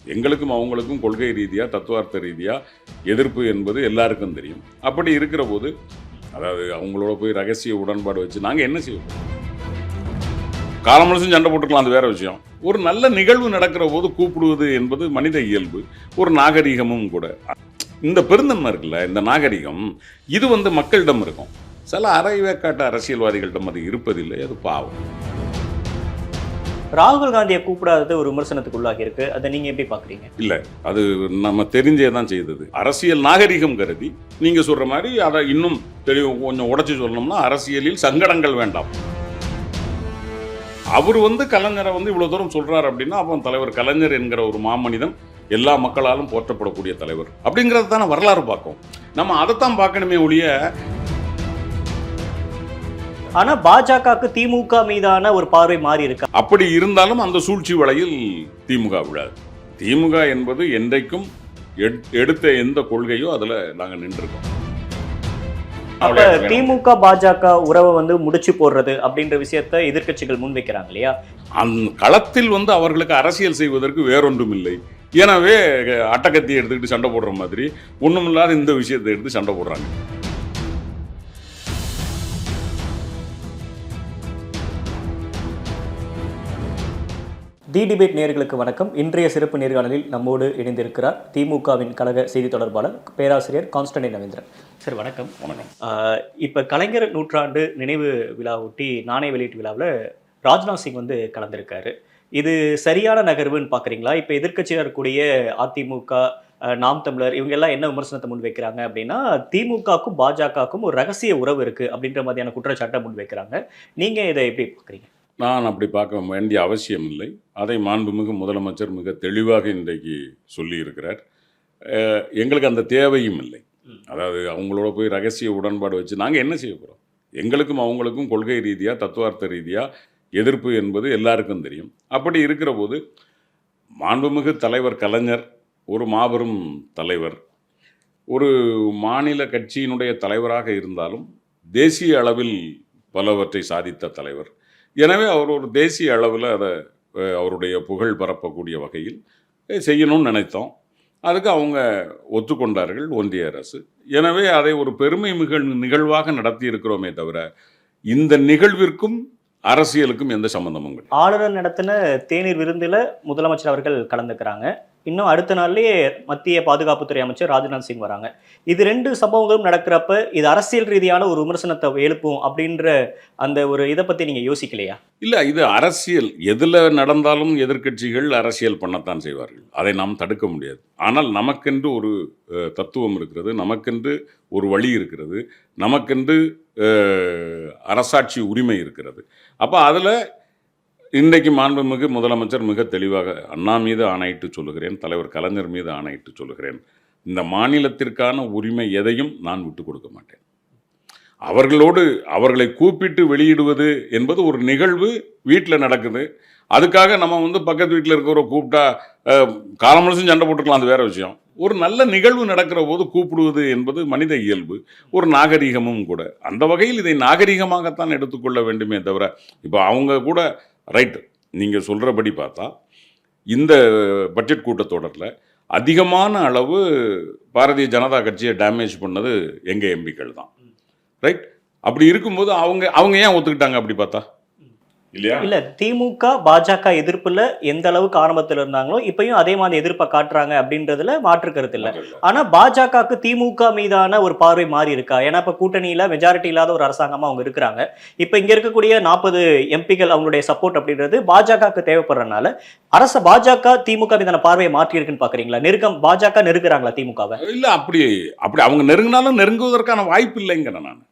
எங்களுக்கும் அவங்களுக்கும் கொள்கை ரீதியாக தத்துவார்த்த ரீதியாக எதிர்ப்பு என்பது எல்லாருக்கும் தெரியும். அப்படி இருக்கிற போது அதாவது அவங்களோட போய் ரகசிய உடன்பாடு வச்சு நாங்கள் என்ன செய்வோம்? காலம் முழுசும் சண்டை போட்டுக்கலாம், அது வேற விஷயம். ஒரு நல்ல நிகழ்வு நடக்கிற போது கூப்பிடுவது என்பது மனித இயல்பு, ஒரு நாகரிகமும் கூட. இந்த பெருந்தன்மை இருக்குல்ல, இந்த நாகரிகம் இது மக்களிடம் இருக்கும். சில அரைவேக்காட்டு அரசியல்வாதிகளிடம் அது இருப்பதில்லை, அது பாவம். ராகுல் காந்தியை கூப்பிடாதது ஒரு விமர்சனத்துக்கு உள்ளாகி இருக்கு. அதை நீங்க எப்படி பாக்குறீங்க? இல்ல, அது நம்ம தெரிஞ்சே தான் செய்தது. அரசியல் நாகரிகம் கருதி நீங்க சொல்ற மாதிரி அதை இன்னும் தெளிவு கொஞ்சம் உடைச்சு சொல்லணும்னா, அரசியலில் சங்கடங்கள் வேண்டாம். அவர் கலைஞரை இவ்வளவு தூரம் சொல்றாரு அப்படின்னா, அவன் தலைவர் கலைஞர் என்கிற ஒரு மாமனிதன் எல்லா மக்களாலும் போற்றப்படக்கூடிய தலைவர் அப்படிங்கறத தானே வரலாறு பார்க்கும். நம்ம அதைத்தான் பார்க்கணுமே ஒழிய. ஆனா பாஜகவுக்கு திமுக மீதான ஒரு பார்வை மாறி இருக்கு. அப்படி இருந்தாலும் அந்த சூழ்ச்சி வலையில் திமுக விழாது. திமுக என்பது என்றைக்கும் எடுத்த எந்த கொள்கையோ அதுல நாங்க நின்றுருக்கோம். அப்ப திமுக பாஜக உறவை முடிச்சு போடுறது அப்படின்ற விஷயத்தை எதிர்க்கட்சிகள் முன்வைக்கிறாங்க இல்லையா? அந்த களத்தில் அவர்களுக்கு அரசியல் செய்வதற்கு வேறொன்றும் இல்லை. எனவே அட்டக்கத்தி எடுத்துக்கிட்டு சண்டை போடுற மாதிரி ஒண்ணுமில்லாத இந்த விஷயத்தை எடுத்து சண்டை போடுறாங்க. தி டிபேட் நேயர்களுக்கு வணக்கம். இன்றைய சிறப்பு நேர்காணலில் நம்மோடு இணைந்திருக்கிறார் திமுகவின் கழக செய்தி தொடர்பாளர் பேராசிரியர் கான்ஸ்டன்டைன் ரவீந்திரன். சார் வணக்கம். வணக்கம். இப்போ கலைஞர் நூற்றாண்டு நினைவு விழாவொட்டி நாணய வெளியீட்டு விழாவில் ராஜ்நாத் சிங் கலந்திருக்காரு. இது சரியான நகர்வுன்னு பார்க்குறீங்களா? இப்போ எதிர்க்கட்சியாக இருக்கக்கூடிய அதிமுக, நாம் தமிழர் இவங்க எல்லாம் என்ன விமர்சனத்தை முன்வைக்கிறாங்க அப்படின்னா, திமுகவுக்கும் பாஜகவுக்கும் ஒரு ரகசிய உறவு இருக்குது அப்படின்ற மாதிரியான குற்றச்சாட்டை முன்வைக்கிறாங்க. நீங்கள் இதை எப்படி பார்க்குறீங்க? நான் அப்படி பார்க்க வேண்டிய அவசியம் இல்லை. அதை மாண்புமிகு முதலமைச்சர் மிக தெளிவாக இன்றைக்கு சொல்லியிருக்கிறார். எங்களுக்கு அந்த தேவையும் இல்லை. அதாவது அவங்களோட போய் ரகசிய உடன்பாடு வச்சு நாங்கள் என்ன செய்ய போகிறோம்? எங்களுக்கும் அவங்களுக்கும் கொள்கை ரீதியாக தத்துவார்த்த ரீதியாக எதிர்ப்பு என்பது எல்லாருக்கும் தெரியும். அப்படி இருக்கிற போது மாண்புமிகு தலைவர் கலைஞர் ஒரு மாபெரும் தலைவர், ஒரு மாநில கட்சியினுடைய தலைவராக இருந்தாலும் தேசிய அளவில் பலவற்றை சாதித்த தலைவர். எனவே அவர் ஒரு தேசிய அளவில் அதை அவருடைய புகழ் பரப்பக்கூடிய வகையில் செய்யணும்னு நினைத்தோம். அதுக்கு அவங்க ஒத்துக்கொண்டார்கள், ஒன்றிய அரசு. எனவே அதை ஒரு பெருமை நிகழ்வாக நடத்தி இருக்கிறோமே தவிர இந்த நிகழ்விற்கும் அரசியலுக்கும் எந்த சம்பந்தமும் கிடையாது. ஆளுநர் நடத்தின தேநீர் விருந்தில் முதலமைச்சர் அவர்கள் கலந்துக்கிறாங்க. இன்னும் அடுத்த நாள்லேயே மத்திய பாதுகாப்புத்துறை அமைச்சர் ராஜ்நாத் சிங் வராங்க. இது ரெண்டு சம்பவங்களும் நடக்கிறப்ப இது அரசியல் ரீதியான ஒரு விமர்சனத்தை எழுப்பும் அப்படின்ற அந்த ஒரு இதை பற்றி நீங்கள் யோசிக்கலையா? இல்லை, இது அரசியல். எதில் நடந்தாலும் எதிர்க்கட்சிகள் அரசியல் பண்ணத்தான் செய்வார்கள். அதை நாம் தடுக்க முடியாது. ஆனால் நமக்கென்று ஒரு தத்துவம் இருக்கிறது, நமக்கென்று ஒரு வழி இருக்கிறது, நமக்கென்று அரசாட்சி உரிமை இருக்கிறது. அப்போ அதில் இன்றைக்கு மாண்புமிகு முதலமைச்சர் மிக தெளிவாக அண்ணா மீது ஆணையிட்டு சொல்லுகிறேன், தலைவர் கலைஞர் மீது ஆணையிட்டு சொல்லுகிறேன், இந்த மாநிலத்திற்கான உரிமை எதையும் நான் விட்டு கொடுக்க மாட்டேன். அவர்களை கூப்பிட்டு வெளியிடுவது என்பது ஒரு நிகழ்வு, வீட்டில் நடக்குது. அதுக்காக நம்ம பக்கத்து வீட்டில் இருக்கிறவரை கூப்பிட்டா காலம் முழுசும் சண்டை போட்டுக்கலாம், அது வேற விஷயம். ஒரு நல்ல நிகழ்வு நடக்கிற போது கூப்பிடுவது என்பது மனித இயல்பு, ஒரு நாகரிகமும் கூட. அந்த வகையில் இதை நாகரிகமாகத்தான் எடுத்துக்கொள்ள வேண்டுமே தவிர, இப்போ அவங்க கூட ரைட்டு நீங்கள் சொல்கிறபடி பார்த்தா இந்த பட்ஜெட் கூட்டத்தொடரில் அதிகமான அளவு பாரதிய ஜனதா கட்சியை டேமேஜ் பண்ணது எங்கள் எம்பிக்கள் தான். ரைட். அப்படி இருக்கும்போது அவங்க ஏன் ஒத்துக்கிட்டாங்க அப்படி பார்த்தா? இல்ல, திமுக பாஜக எதிர்ப்புல எந்த அளவுக்கு ஆரம்பத்தில் இருந்தாங்களோ இப்பயும் அதே மாதிரி எதிர்ப்பை காட்டுறாங்க அப்படின்றதுல மாற்று கருத்து இல்லை. ஆனா பாஜகவுக்கு திமுக மீதான ஒரு பார்வை மாறி இருக்கா? ஏன்னா இப்ப கூட்டணியில மெஜாரிட்டி இல்லாத ஒரு அரசாங்கமா அவங்க இருக்கிறாங்க. இப்ப இங்க இருக்கக்கூடிய 40 எம்பிக்கள் அவங்களுடைய சப்போர்ட் அப்படின்றது பாஜகவுக்கு தேவைப்படுறதுனால பாஜக திமுக மீதான பார்வையை மாற்றி இருக்குன்னு பாக்குறீங்களா? பாஜக நெருங்குறாங்களா திமுகவை? இல்ல, அப்படி அவங்க நெருங்கினாலும் நெருங்குவதற்கான வாய்ப்பு இல்லைங்கிறேன் நான்.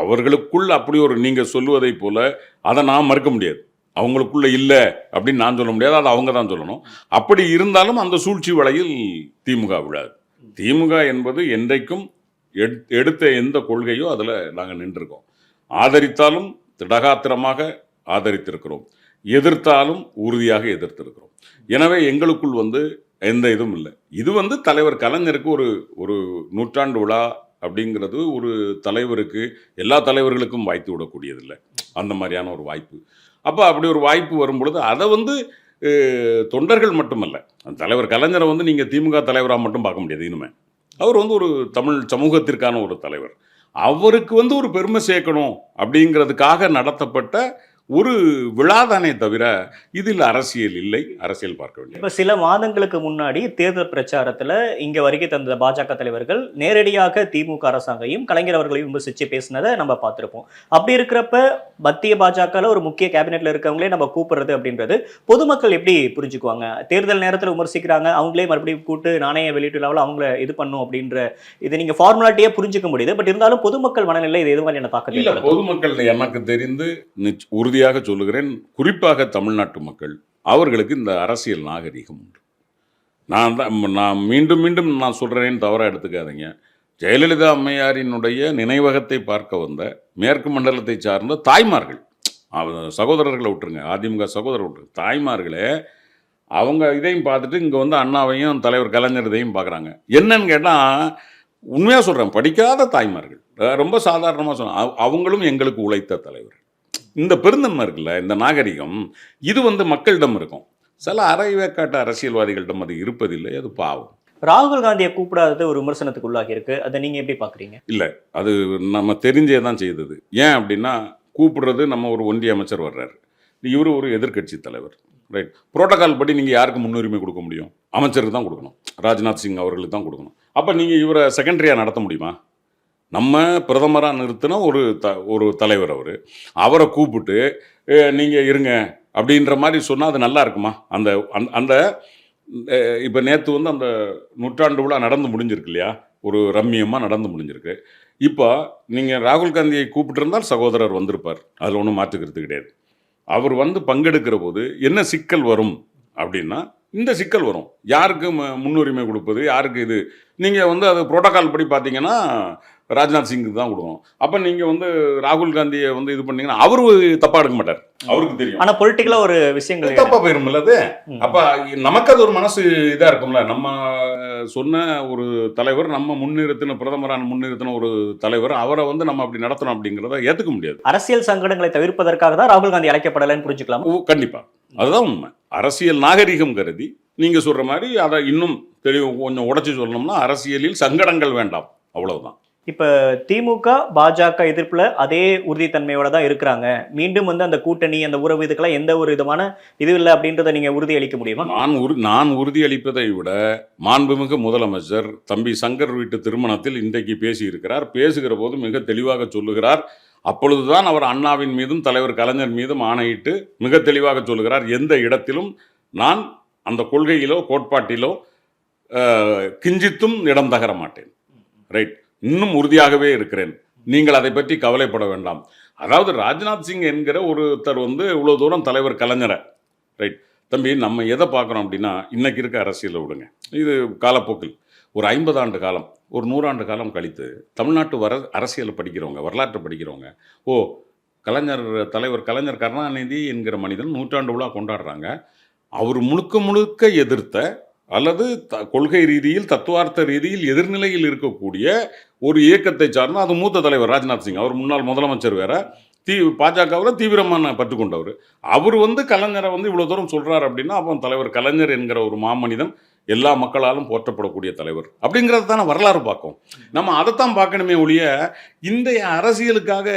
அவர்களுக்குள் அப்படி ஒரு நீங்கள் சொல்லுவதை போல அதை நான் மறுக்க முடியாது. அவங்களுக்குள்ள இல்லை அப்படின்னு நான் சொல்ல முடியாது, அதை அவங்க தான் சொல்லணும். அப்படி இருந்தாலும் அந்த சூழ்ச்சி வலையில் திமுக விழாது. திமுக என்பது என்றைக்கும் எடுத்த எந்த கொள்கையோ அதில் நாங்கள் நின்றுருக்கோம். ஆதரித்தாலும் திடகாத்திரமாக ஆதரித்திருக்கிறோம், எதிர்த்தாலும் உறுதியாக எதிர்த்திருக்கிறோம். எனவே எங்களுக்குள் எந்த இதுவும் இல்லை. இது தலைவர் கலைஞருக்கு ஒரு நூற்றாண்டு விழா அப்படிங்கிறது ஒரு தலைவருக்கு, எல்லா தலைவர்களுக்கும் வாய்த்து விடக்கூடியதில்லை அந்த மாதிரியான ஒரு வாய்ப்பு. அப்போ அப்படி ஒரு வாய்ப்பு வரும் பொழுது அதை தொண்டர்கள் மட்டுமல்ல, தலைவர் கலைஞரை வந்து நீங்கள் திமுக தலைவராக மட்டும் பார்க்க முடியாது. இனிமே அவர் வந்து ஒரு தமிழ் சமூகத்திற்கான ஒரு தலைவர். அவருக்கு வந்து ஒரு பெருமை சேர்க்கணும் அப்படிங்கிறதுக்காக நடத்தப்பட்ட ஒரு விழாதானே தவிர இதில் அரசியல் இல்லை, அரசியல் பார்க்க வேண்டியது. இப்ப சில மாதங்களுக்கு முன்னாடி தேர்தல் பிரச்சாரத்துல இங்க வருகை தந்த பாஜக தலைவர்கள் நேரடியாக திமுக அரசாங்கையும் கலைஞர் அவர்களையும் விமர்சிச்சு பேசினதை நம்ம பார்த்திருப்போம். அப்படி இருக்கிறப்ப மத்திய பாஜகல ஒரு முக்கிய கேபினெட்ல இருக்கவங்களே நம்ம கூப்பிடுறது அப்படின்றது பொதுமக்கள் எப்படி புரிஞ்சுக்குவாங்க? தேர்தல் நேரத்துல விமர்சிக்கிறாங்க, அவங்களே மறுபடியும் கூட்டு நாணய வெளியீட்டு லெவலில் அவங்கள இது பண்ணும் அப்படின்ற இது நீங்க ஃபார்முலாட்டியே புரிஞ்சுக்க முடியுது. பட் இருந்தாலும் பொதுமக்கள் மனநிலை இது எது மாதிரியான தாக்கத்தை இல்லை, பொதுமக்கள் எனக்கு தெரிந்து உறுதியாக சொல்லுகிறேன், குறிப்பாக தமிழ்நாட்டு மக்கள், அவர்களுக்கு இந்த அரசியல் நாகரிகம் உண்டு. நான் மீண்டும் மீண்டும் நான் சொல்கிறேன்னு தவறாக எடுத்துக்காதீங்க. ஜெயலலிதா அம்மையாரினுடைய நினைவகத்தை பார்க்க வந்த மேற்கு மண்டலத்தை சார்ந்த தாய்மார்கள், சகோதரர்களை விட்டுருங்க, அதிமுக சகோதரர் விட்டுருங்க, தாய்மார்களே அவங்க இதையும் பார்த்துட்டு இங்கே வந்து அண்ணாவையும் தலைவர் கலைஞர் இதையும் பார்க்குறாங்க. என்னன்னு கேட்டால், உண்மையாக சொல்கிறேன், படிக்காத தாய்மார்கள், ரொம்ப சாதாரணமாக சொன்ன அவங்களும் எங்களுக்கு உழைத்த தலைவர். இந்த பெருந்தன்மை இருக்குல்ல, இந்த நாகரிகம், இது வந்து மக்களிடம் இருக்கும். சில அரைவேக்காட்டு அரசியல்வாதிகளிடம் அது இருப்பதில்லை, அது பாவம். ராகுல் காந்தியை கூப்பிடாதது ஒரு விமர்சனத்துக்கு உள்ளாகி இருக்கு. அதை நீங்க எப்படி பாக்குறீங்க? இல்லை, அது நம்ம தெரிஞ்சே தான் செய்தது. ஏன் அப்படின்னா, கூப்பிடுறது நம்ம ஒரு ஒன்றிய அமைச்சர் வர்றாரு, இவர் ஒரு எதிர்க்கட்சி தலைவர், ரைட்? புரோட்டோகால் படி நீங்கள் யாருக்கு முன்னுரிமை கொடுக்க முடியும்? அமைச்சருக்கு தான் கொடுக்கணும், ராஜ்நாத் சிங் அவர்களுக்கு தான் கொடுக்கணும். அப்போ நீங்கள் இவரை செகண்டரியாக நடத்த முடியுமா? நம்ம பிரதமராக நிறுத்தின ஒரு தலைவர் அவரை கூப்பிட்டு நீங்கள் இருங்க அப்படின்ற மாதிரி சொன்னால் அது நல்லா இருக்குமா? அந்த அந்த இப்போ நேற்று வந்து அந்த நூற்றாண்டு விழா நடந்து முடிஞ்சிருக்கு இல்லையா, ஒரு ரம்மியமாக நடந்து முடிஞ்சிருக்கு. இப்போ நீங்கள் ராகுல் காந்தியை கூப்பிட்டுருந்தால் சகோதரர் வந்திருப்பார், அதில் ஒன்றும் மாற்றுக்கிறது கிடையாது. அவர் வந்து பங்கெடுக்கிற போது என்ன சிக்கல் வரும் அப்படின்னா, இந்த சிக்கல் வரும். யாருக்கு முன்னுரிமை கொடுப்பது, யாருக்கு இது? நீங்கள் வந்து அது புரோட்டோகால் படி பார்த்தீங்கன்னா ராஜ்நாத் சிங்குக்கு தான் கொடுக்கணும். அப்போ நீங்கள் வந்து ராகுல் காந்தியை வந்து இது பண்ணீங்கன்னா அவரு தப்பாக எடுக்க மாட்டார், அவருக்கு தெரியும். ஆனால் பொலிட்டிக்கலாக ஒரு விஷயங்கள் தப்பாக போயிருமில்ல அது. அப்போ நமக்கு அது ஒரு மனசு இதாக இருக்கும்ல, நம்ம சொன்ன ஒரு தலைவர், நம்ம முன்னிறுத்தின பிரதமரான முன்னிறுத்தின ஒரு தலைவர், அவரை வந்து நம்ம அப்படி நடத்தணும் அப்படிங்கிறத ஏற்றுக்க முடியாது. அரசியல் சங்கடங்களை தவிர்ப்பதற்காக தான் ராகுல் காந்தி அழைக்கப்படலைன்னு புரிஞ்சுக்கலாம். கண்டிப்பாக அதுதான் உண்மை. அரசியல் நாகரிகம் கருதி நீங்கள் சொல்கிற மாதிரி அதை இன்னும் தெளிவு கொஞ்சம் உடைச்சி சொல்லணும்னா, அரசியலில் சங்கடங்கள் வேண்டாம், அவ்வளவுதான். இப்போ திமுக பாஜக எதிர்ப்புல அதே உறுதித்தன்மையோட தான் இருக்கிறாங்க. மீண்டும் வந்து அந்த கூட்டணி, அந்த உறவு, இதுக்கெல்லாம் எந்த ஒரு விதமான இது இல்லை அப்படின்றத நீங்க உறுதி அளிக்க முடியுமா? நான் உறுதியளிப்பதை விட மாண்புமிகு முதலமைச்சர் தம்பி சங்கர் வீட்டு திருமணத்தில் இன்றைக்கு பேசியிருக்கிறார். பேசுகிற போது மிக தெளிவாக சொல்லுகிறார். அப்பொழுதுதான் அவர் அண்ணாவின் மீதும் தலைவர் கலைஞர் மீதும் ஆணையிட்டு மிக தெளிவாக சொல்லுகிறார், எந்த இடத்திலும் நான் அந்த கொள்கையிலோ கோட்பாட்டிலோ கிஞ்சித்தும் இடம் தகர மாட்டேன், ரைட்? இன்னும் உறுதியாகவே இருக்கிறேன், நீங்கள் அதை பற்றி கவலைப்பட வேண்டாம். அதாவது ராஜ்நாத் சிங் என்கிற ஒருத்தர் வந்து இவ்வளோ தூரம் தலைவர் கலைஞரை, ரைட் தம்பி, நம்ம எதை பார்க்குறோம் அப்படின்னா, இன்னைக்கு இருக்க அரசியலை விடுங்க, இது காலப்போக்கில் ஒரு 50 ஆண்டு காலம், ஒரு 100 ஆண்டு காலம் கழித்து தமிழ்நாட்டு அரசியலை படிக்கிறவங்க, வரலாற்றை படிக்கிறவங்க, தலைவர் கலைஞர் கருணாநிதி என்கிற மனிதன் நூற்றாண்டு விழா கொண்டாடுறாங்க. அவர் முழுக்க முழுக்க எதிர்த்த அல்லது கொள்கை ரீதியில் தத்துவார்த்த ரீதியில் எதிர்நிலையில் இருக்கக்கூடிய ஒரு இயக்கத்தை சார்ந்த அது மூத்த தலைவர் ராஜ்நாத் சிங், அவர் முன்னாள் முதலமைச்சர் வேற, பாஜகவில் தீவிரமான பற்று கொண்டவர். அவர் வந்து கலைஞரை வந்து இவ்வளோ தூரம் சொல்கிறார் அப்படின்னா, அப்போ தலைவர் கலைஞர் என்கிற ஒரு மாமனிதன் எல்லா மக்களாலும் போற்றப்படக்கூடிய தலைவர் அப்படிங்கிறத தானே வரலாறு பார்க்கும். நம்ம அதைத்தான் பார்க்கணுமே ஒழிய இந்த அரசியலுக்காக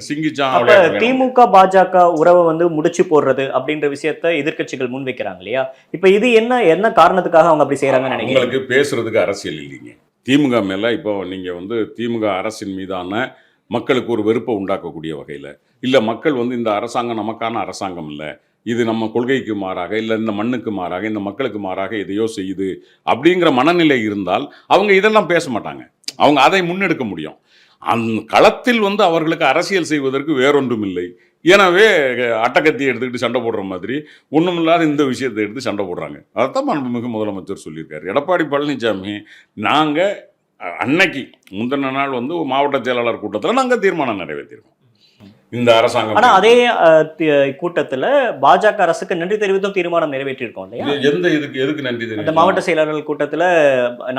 சிங்கிச்சான். திமுக பாஜக உறவை வந்து முடிச்சு போடுறது அப்படின்ற விஷயத்த எதிர்க்கட்சிகள் முன்வைக்கிறாங்க இல்லையா? இப்ப இது என்ன காரணத்துக்காக அவங்க அப்படி செய்யறாங்கன்னு நினைக்கிறேன். உங்களுக்கு பேசுறதுக்கு அரசியல் இல்லைங்க திமுக மேல. இப்போ நீங்க வந்து திமுக அரசின் மீதான மக்களுக்கு ஒரு வெறுப்பை உண்டாக்கக்கூடிய வகையில், இல்லை மக்கள் வந்து இந்த அரசாங்கம் நமக்கான அரசாங்கம் இல்லை, இது நம்ம கொள்கைக்கு மாறாக, இல்லை இந்த மண்ணுக்கு மாறாக, இந்த மக்களுக்கு மாறாக எதையோ செய்யுது அப்படிங்கிற மனநிலை இருந்தால் அவங்க இதெல்லாம் பேச மாட்டாங்க, அவங்க அதை முன்னெடுக்க முடியும். அந்த களத்தில் வந்து அவர்களுக்கு அரசியல் செய்வதற்கு வேறொன்றும் இல்லை. எனவே அட்டக்கத்தியை எடுத்துக்கிட்டு சண்டை போடுற மாதிரி ஒன்றுமில்லாத இந்த விஷயத்தை எடுத்து சண்டை போடுறாங்க. அதைத்தான் மாண்புமிகு முதலமைச்சர் சொல்லியிருக்காரு. எடப்பாடி பழனிசாமி, நாங்கள் அன்னைக்கு முந்தின நாள் வந்து மாவட்ட செயலாளர் கூட்டத்தில் நாங்கள் தீர்மானம் நிறைவேற்றிருக்கோம் இந்த அரசாங்கம். ஆனா அதே கூட்டத்துல பாஜக அரசுக்கு நன்றி தெரிவித்தும் தீர்மானம் நிறைவேற்றிருக்கோம் இல்லையா? எதுக்கு நன்றி தெரிவித்து? அந்த மாவட்ட செயலாளர்கள் கூட்டத்துல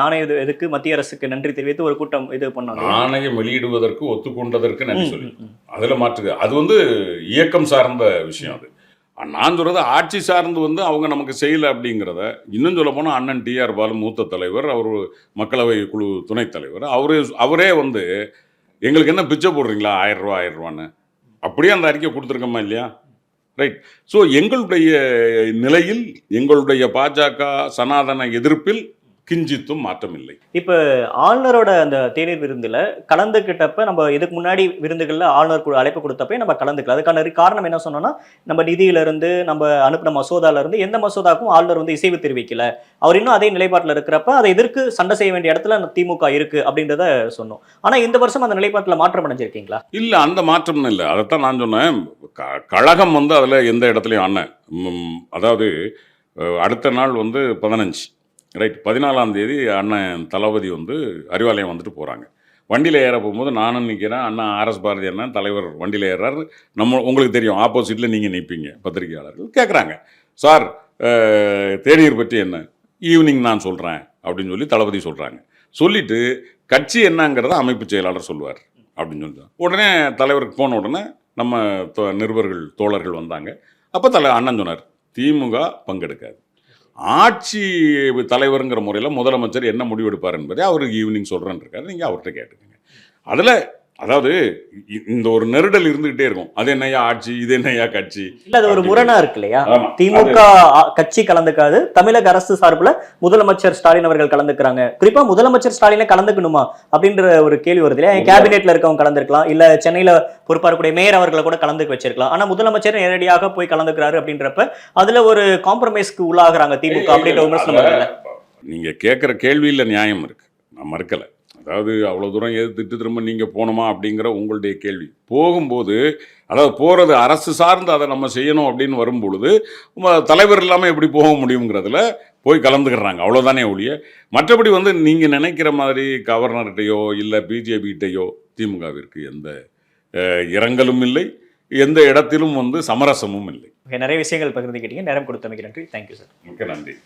நாணயம் எதுக்கு மத்திய அரசுக்கு நன்றி தெரிவித்து ஒரு கூட்டம் இது பண்ணாங்க. நாணயம் வெளியிடுவதற்கு ஒத்துக்கொண்டதற்கு நன்றி சொல்லி அதுல மாற்றுது. அது வந்து இயக்கம் சார்ந்த விஷயம். நான் சொல்கிறது ஆட்சி சார்ந்து வந்து அவங்க நமக்கு செய்யலை அப்படிங்கிறத, இன்னும் சொல்ல போனால் அண்ணன் டிஆர் பாலு மூத்த தலைவர், அவர் மக்களவை குழு துணைத் தலைவர், அவரே வந்து எங்களுக்கு என்ன பிச்சை போடுறீங்களா 1000 ரூபா 1000 ரூபான்னு அப்படியே அந்த அறிக்கை கொடுத்துருக்கோமா இல்லையா? ரைட். ஸோ எங்களுடைய நிலையில், எங்களுடைய பாஜக சனாதன எதிர்ப்பில் கிஞ்சித்தும் மாற்றம் இல்லை. இப்ப ஆளுநரோட அந்த தேநீர் விருந்துல கலந்துக்கிட்டப்ப நம்ம இதுக்கு முன்னாடி விருந்துகள்ல ஆளுநர் அழைப்பு கொடுத்தப்ப நம்ம கலந்துக்கல. அதுக்கான காரணம் என்ன சொன்னோம்னா, நம்ம நிதியில இருந்து நம்ம அனுப்பின மசோதால இருந்து எந்த மசோதாக்கும் ஆளுநர் வந்து இசைவு தெரிவிக்கல. அவர் இன்னும் அதே நிலைப்பாட்டில் இருக்கிறப்ப அதை எதிர்க்கு சண்டை செய்ய வேண்டிய இடத்துல திமுக இருக்கு அப்படின்றத சொன்னோம். ஆனா இந்த வருஷம் அந்த நிலைப்பாட்டில் மாற்றம் அடைஞ்சிருக்கீங்களா? இல்ல, அந்த மாற்றம்னு இல்லை. அதைத்தான் நான் சொன்னேன். கழகம் வந்து அதுல எந்த இடத்துலையும் அண்ணன் அதாவது அடுத்த நாள் வந்து 15 ரைட் 14ஆம் தேதி அண்ணன் தளபதி வந்து அறிவாலயம் வந்துட்டு போகிறாங்க. வண்டியில் ஏற போகும்போது நானும் நிற்கிறேன், அண்ணா ஆர்எஸ் பாரதி அண்ணன் தலைவர் வண்டியில் ஏறாரு. உங்களுக்கு தெரியும், ஆப்போசிட்டில் நீங்கள் நிற்பீங்க. பத்திரிகையாளர்கள் கேட்குறாங்க, சார் தேநீர் பற்றி என்ன, ஈவினிங் நான் சொல்கிறேன் அப்படின்னு சொல்லி தளபதி சொல்கிறாங்க. சொல்லிவிட்டு கட்சி என்னங்கிறத அமைப்பு செயலாளர் சொல்லுவார் அப்படின்னு சொல்லிட்டு உடனே தலைவருக்கு போன உடனே நம்ம நிருபர்கள் தோழர்கள் வந்தாங்க. அப்போ அண்ணன் சொன்னார், திமுக பங்கெடுக்காது. ஆட்சி தலைவருங்கிற முறையில் முதலமைச்சர் என்ன முடிவெடுப்பார் என்பதை அவருக்கு ஈவினிங் சொல்கிறேன்னு இருக்காரு. நீங்கள் அவர்கிட்ட கேட்டுக்கோங்க. அதில் அதாவது இந்த ஒரு நெருடல் இருந்துகிட்டே இருக்கும். அது என்னையா ஆட்சி, இது என்னையா கட்சி, இல்ல அது ஒரு முரணா இருக்கு இல்லையா? திமுக கட்சி கலந்துக்காது, தமிழக அரசு சார்பில் முதலமைச்சர் ஸ்டாலின் அவர்கள் கலந்துக்கிறாங்க. குறிப்பா முதலமைச்சர் ஸ்டாலினை கலந்துக்கணுமா அப்படின்ற ஒரு கேள்வி வருது இல்லையா? கேபினெட்ல இருக்கவங்க கலந்துருக்கலாம், இல்ல சென்னையில பொறுப்பாஇருக்கக்கூடிய மேயர் அவர்களை கூட கலந்துக்க வச்சிருக்கலாம். ஆனா முதலமைச்சர் நேரடியாக போய் கலந்துக்கிறாரு அப்படின்றப்ப அதுல ஒரு காம்ப்ரமைஸ்க்கு உள்ளாகிறாங்க திமுக அப்படின்ற விமர்சனம் வருது. நீங்க கேட்குற கேள்வியில் நியாயம் இருக்கு, நான் மறுக்கலை. அதாவது அவ்வளோ தூரம் எதிர்த்துட்டு திரும்ப நீங்கள் போகணுமா அப்படிங்கிற உங்களுடைய கேள்வி. போகும்போது அதாவது போகிறது அரசு சார்ந்து அதை நம்ம செய்யணும் அப்படின்னு வரும்பொழுது தலைவர் இல்லாமல் எப்படி போக முடியுங்கிறதுல போய் கலந்துக்கிறாங்க, அவ்வளோதானே ஒழிய மற்றபடி வந்து நீங்கள் நினைக்கிற மாதிரி கவர்னர்கிட்டையோ இல்லை பிஜேபிகிட்டையோ திமுகவிற்கு எந்த இரங்கலும் இல்லை, எந்த இடத்திலும் வந்து சமரசமும் இல்லை. நிறைய விஷயங்கள் பகிர்ந்துக்கிட்டீங்க. நேரம் கொடுத்தமைக்கு நன்றி. Thank you sir. மிக்க நன்றி.